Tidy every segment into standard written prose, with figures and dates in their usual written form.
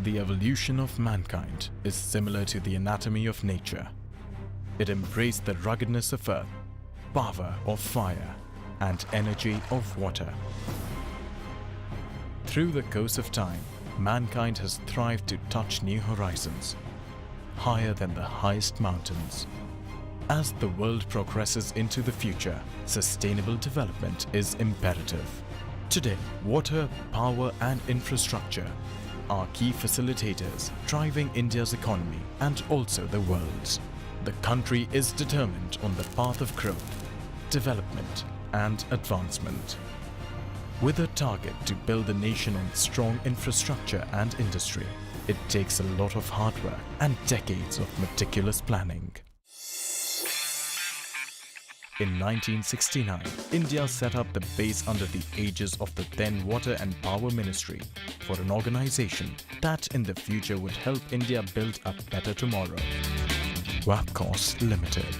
The evolution of mankind is similar to the anatomy of nature. It embraced the ruggedness of earth, power of fire, and energy of water. Through the course of time, mankind has thrived to touch new horizons, higher than the highest mountains. As the world progresses into the future, sustainable development is imperative. Today, water, power, and infrastructure are key facilitators driving India's economy and also the world's. The country is determined on the path of growth, development, and advancement. With a target to build the nation on strong infrastructure and industry, it takes a lot of hard work and decades of meticulous planning. In 1969, India set up the base under the aegis of the then Water and Power Ministry for an organization that in the future would help India build a better tomorrow. Wapcos Limited.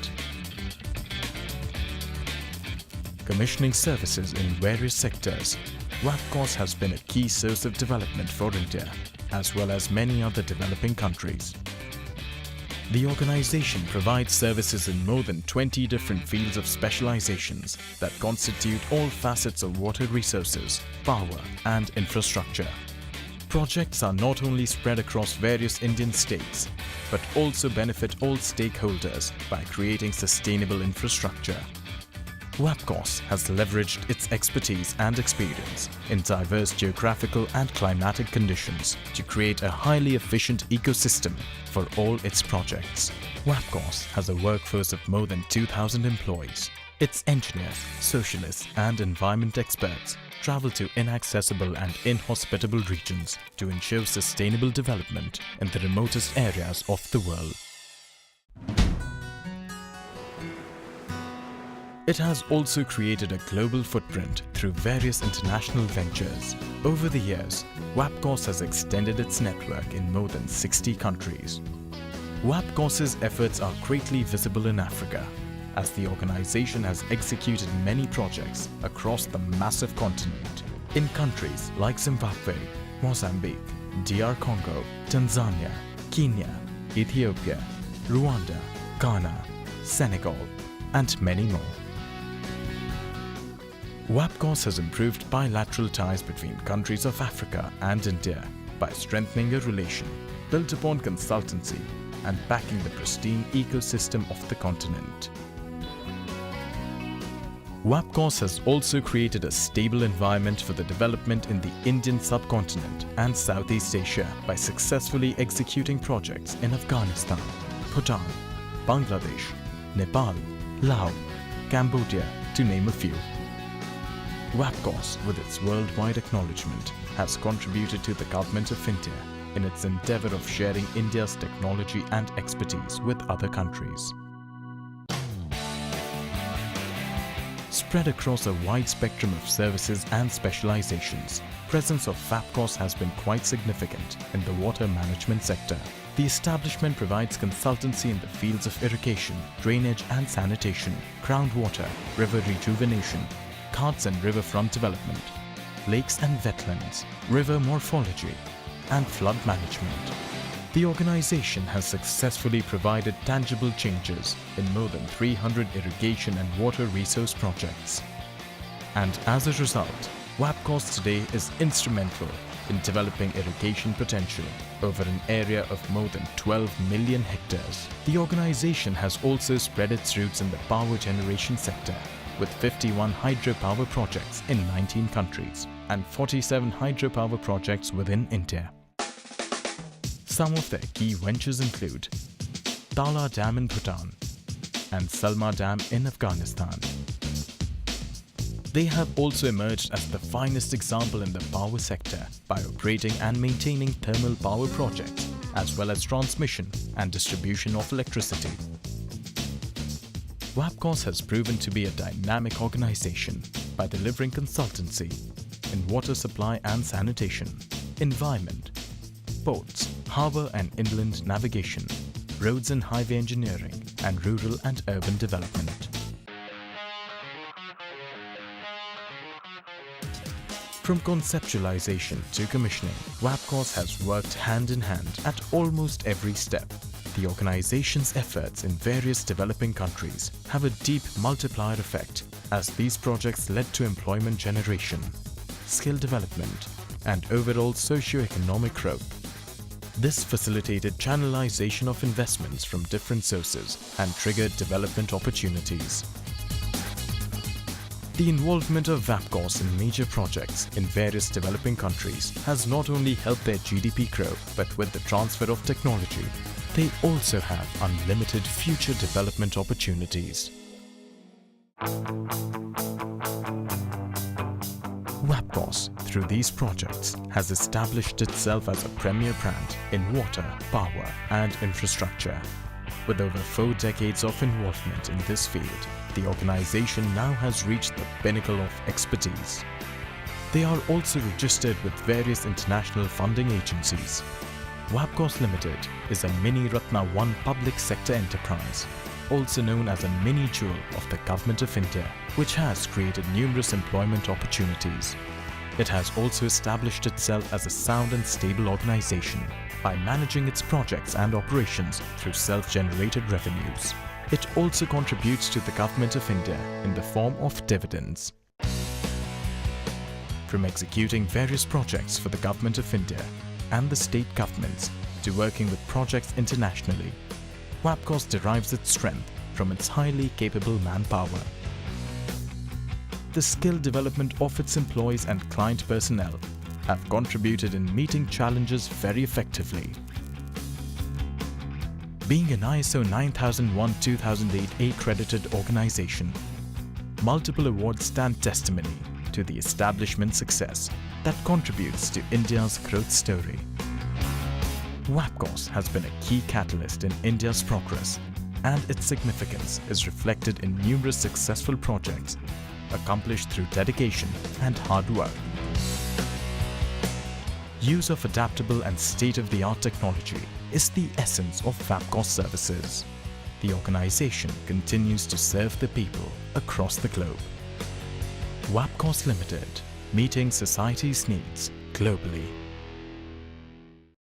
Commissioning services in various sectors, Wapcos has been a key source of development for India, as well as many other developing countries. The organization provides services in more than 20 different fields of specializations that constitute all facets of water resources, power, and infrastructure. Projects are not only spread across various Indian states, but also benefit all stakeholders by creating sustainable infrastructure. Wapcos has leveraged its expertise and experience in diverse geographical and climatic conditions to create a highly efficient ecosystem for all its projects. Wapcos has a workforce of more than 2,000 employees. Its engineers, socialists, and environment experts travel to inaccessible and inhospitable regions to ensure sustainable development in the remotest areas of the world. It has also created a global footprint through various international ventures. Over the years, Wapcos has extended its network in more than 60 countries. Wapcos's efforts are greatly visible in Africa, as the organization has executed many projects across the massive continent in countries like Zimbabwe, Mozambique, DR Congo, Tanzania, Kenya, Ethiopia, Rwanda, Ghana, Senegal, and many more. Wapcos has improved bilateral ties between countries of Africa and India by strengthening a relation built upon consultancy and backing the pristine ecosystem of the continent. Wapcos has also created a stable environment for the development in the Indian subcontinent and Southeast Asia by successfully executing projects in Afghanistan, Bhutan, Bangladesh, Nepal, Laos, Cambodia, to name a few. Wapcos, with its worldwide acknowledgement, has contributed to the Government of India in its endeavour of sharing India's technology and expertise with other countries. Spread across a wide spectrum of services and specializations, presence of Wapcos has been quite significant in the water management sector. The establishment provides consultancy in the fields of irrigation, drainage and sanitation, groundwater, river rejuvenation, ghats and riverfront development, lakes and wetlands, river morphology, and flood management. The organization has successfully provided tangible changes in more than 300 irrigation and water resource projects. And as a result, Wapcos today is instrumental in developing irrigation potential over an area of more than 12 million hectares. The organization has also spread its roots in the power generation sector, with 51 hydropower projects in 19 countries and 47 hydropower projects within India. Some of their key ventures include Tala Dam in Bhutan and Salma Dam in Afghanistan. They have also emerged as the finest example in the power sector by operating and maintaining thermal power projects as well as transmission and distribution of electricity. Wapcos has proven to be a dynamic organization by delivering consultancy in water supply and sanitation, environment, ports, harbour and inland navigation, roads and highway engineering, and rural and urban development. From conceptualization to commissioning, Wapcos has worked hand in hand at almost every step. The organization's efforts in various developing countries have a deep multiplier effect, as these projects led to employment generation, skill development, and overall socio-economic growth. This facilitated channelization of investments from different sources and triggered development opportunities. The involvement of Wapcos in major projects in various developing countries has not only helped their GDP grow, but with the transfer of technology, they also have unlimited future development opportunities. Wapcos, through these projects, has established itself as a premier brand in water, power and infrastructure. With over 4 decades of involvement in this field, the organization now has reached the pinnacle of expertise. They are also registered with various international funding agencies. Wapcos Limited is a Mini Ratna 1 public sector enterprise, also known as a mini jewel of the Government of India, which has created numerous employment opportunities. It has also established itself as a sound and stable organization by managing its projects and operations through self-generated revenues. It also contributes to the Government of India in the form of dividends. From executing various projects for the Government of India and the state governments to working with projects internationally, Wapcos derives its strength from its highly capable manpower. The skill development of its employees and client personnel have contributed in meeting challenges very effectively. Being an ISO 9001-2008 accredited organization, multiple awards stand testimony to the establishment success that contributes to India's growth story. Wapcos has been a key catalyst in India's progress, and its significance is reflected in numerous successful projects accomplished through dedication and hard work. Use of adaptable and state-of-the-art technology is the essence of Wapcos services. The organization continues to serve the people across the globe. Wapcos Limited, meeting society's needs globally.